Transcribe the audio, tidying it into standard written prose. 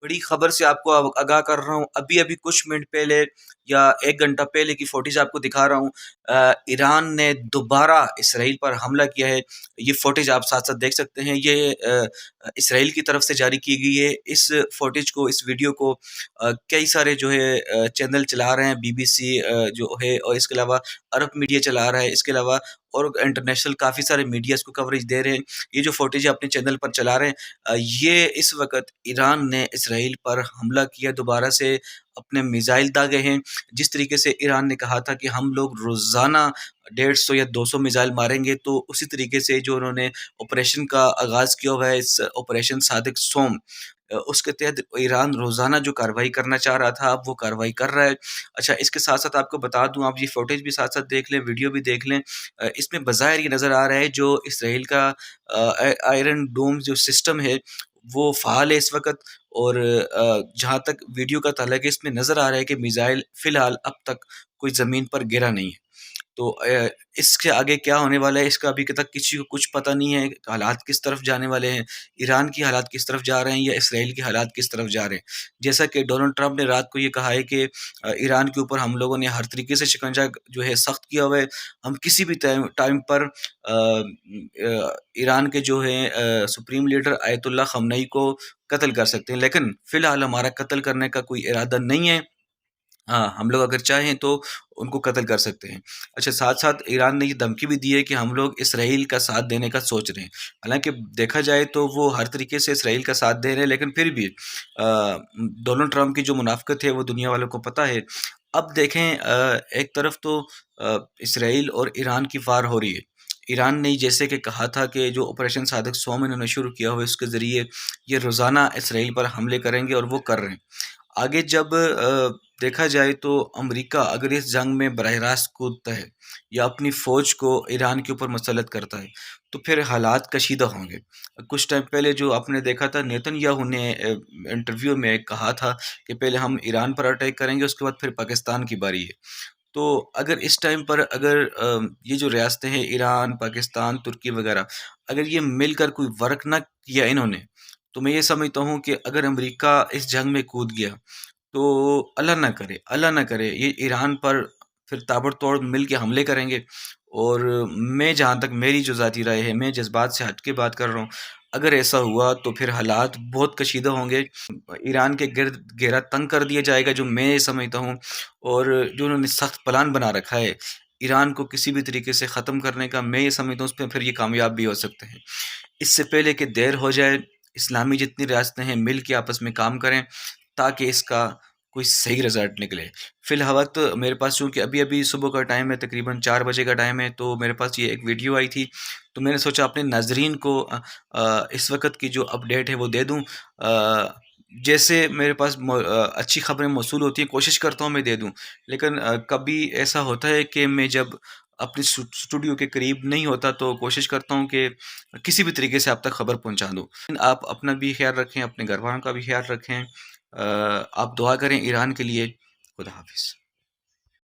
बड़ी खबर से आपको आगाह कर रहा हूँ। अभी-अभी कुछ मिनट पहले या 1 घंटा पहले की फुटेज आपको दिखा रहा हूँ। ईरान ने दोबारा इसराइल पर हमला किया है। ये फुटेज आप साथ-साथ देख सकते हैं। ये इसराइल की तरफ से जारी की गई है। इस फुटेज को, इस वीडियो को कई सारे जो है चैनल चला रहे हैं। बीबीसी जो है और इसके अलावा अरब मीडिया चला रहा है। इसके अलावा और इंटरनेशनल काफ़ी सारे मीडिया इसको कवरेज दे रहे हैं। ये जो फुटेज अपने चैनल पर चला रहे हैं, ये इस वक़्त ईरान ने इसराइल पर हमला किया, दोबारा से अपने मिसाइल दागे हैं। जिस तरीके से ईरान ने कहा था कि हम लोग रोज़ाना 150 या 200 मिसाइल मारेंगे, तो उसी तरीके से जो उन्होंने ऑपरेशन का आगाज़ किया हुआ है, इस ऑपरेशन सादिक सोम, उसके तहत ईरान रोज़ाना जो कार्रवाई करना चाह रहा था, अब वो कार्रवाई कर रहा है। अच्छा, इसके साथ-साथ आपको बता दूँ, आप ये फुटेज भी साथ-साथ देख लें, वीडियो भी देख लें। इसमें बज़ाहिर ये नज़र आ रहा है जो इसराइल का आयरन डोम जो सिस्टम है, वो फ़ाल है इस वक़्त। और जहाँ तक वीडियो का ताल्लुक है, इसमें नज़र आ रहा है कि मिसाइल फ़िलहाल अब तक कोई ज़मीन पर गिरा नहीं है। तो इसके आगे क्या होने वाला है, इसका अभी तक किसी को कुछ पता नहीं है। हालात किस तरफ जाने वाले हैं, ईरान की हालात किस तरफ जा रहे हैं या इसराइल के हालात किस तरफ जा रहे हैं। जैसा कि डोनाल्ड ट्रंप ने रात को ये कहा है कि ईरान के ऊपर हम लोगों ने हर तरीके से शिकंजा जो है सख्त किया हुआ है। हम किसी भी टाइम टाइम पर ईरान के जो है सुप्रीम लीडर आयतुल्ला खमनई को कत्ल कर सकते हैं, लेकिन फ़िलहाल हमारा कत्ल करने का कोई इरादा नहीं है। हाँ, हम लोग अगर चाहें तो उनको कत्ल कर सकते हैं। अच्छा, साथ-साथ ईरान ने ये धमकी भी दी है कि हम लोग इसराइल का साथ देने का सोच रहे हैं। हालाँकि देखा जाए तो वो हर तरीके से इसराइल का साथ दे रहे हैं, लेकिन फिर भी डोनाल्ड ट्रंप की जो मुनाफ़िकत है वो दुनिया वालों को पता है। अब देखें, एक तरफ तो इसराइल और ईरान की वार हो रही है। ईरान ने जैसे कि कहा था कि जो ऑपरेशन सादिक सोम इन्होंने शुरू किया हुआ है, उसके ज़रिए ये रोज़ाना इसराइल पर हमले करेंगे और वो कर रहे हैं। आगे जब देखा जाए तो अमेरिका अगर इस जंग में बराह रास्त कूदता है या अपनी फ़ौज को ईरान के ऊपर मुसल्लत करता है, तो फिर हालात कशीदा होंगे। कुछ टाइम पहले जो आपने देखा था, नेतन्याहू ने इंटरव्यू में कहा था कि पहले हम ईरान पर अटैक करेंगे, उसके बाद फिर पाकिस्तान की बारी है। तो अगर इस टाइम पर अगर ये जो रियासतें हैं ईरान, पाकिस्तान, तुर्की वगैरह, अगर ये मिलकर कोई वर्क ना किया इन्होंने, तो मैं ये समझता हूँ कि अगर अमेरिका इस जंग में कूद गया, तो अल्लाह ना करे ये ईरान पर फिर ताबड़तोड़ मिल के हमले करेंगे। और मैं, जहाँ तक मेरी जो ज़ाती राय है, मैं जज़्बात से हट के बात कर रहा हूँ, अगर ऐसा हुआ तो फिर हालात बहुत कशीदा होंगे। ईरान के गिर्द घेरा तंग कर दिया जाएगा, जो मैं ये समझता हूँ। और जो उन्होंने सख्त प्लान बना रखा है ईरान को किसी भी तरीके से ख़त्म करने का, मैं ये समझता हूँ उसमें फिर ये कामयाब भी हो सकते हैं। इससे पहले कि देर हो जाए, इस्लामी जितनी रियासतें हैं मिल के आपस में काम करें ताकि इसका कोई सही रिज़ल्ट निकले। फ़िलवक़्त मेरे पास, चूँकि अभी-अभी सुबह का टाइम है, तकरीबन 4 बजे का टाइम है, तो मेरे पास ये एक वीडियो आई थी, तो मैंने सोचा अपने नाज़रीन को इस वक़्त की जो अपडेट है वो दे दूँ। जैसे मेरे पास अच्छी खबरें मौसूल होती हैं, कोशिश करता हूँ मैं दे दूँ। लेकिन कभी ऐसा होता है कि मैं जब अपने स्टूडियो के करीब नहीं होता, तो कोशिश करता हूँ कि किसी भी तरीके से आप तक खबर पहुँचा दूँ। आप अपना भी ख़्याल रखें, अपने घरवालों का भी ख़्याल रखें। आप दुआ करें ईरान के लिए। खुदा हाफ़िज़।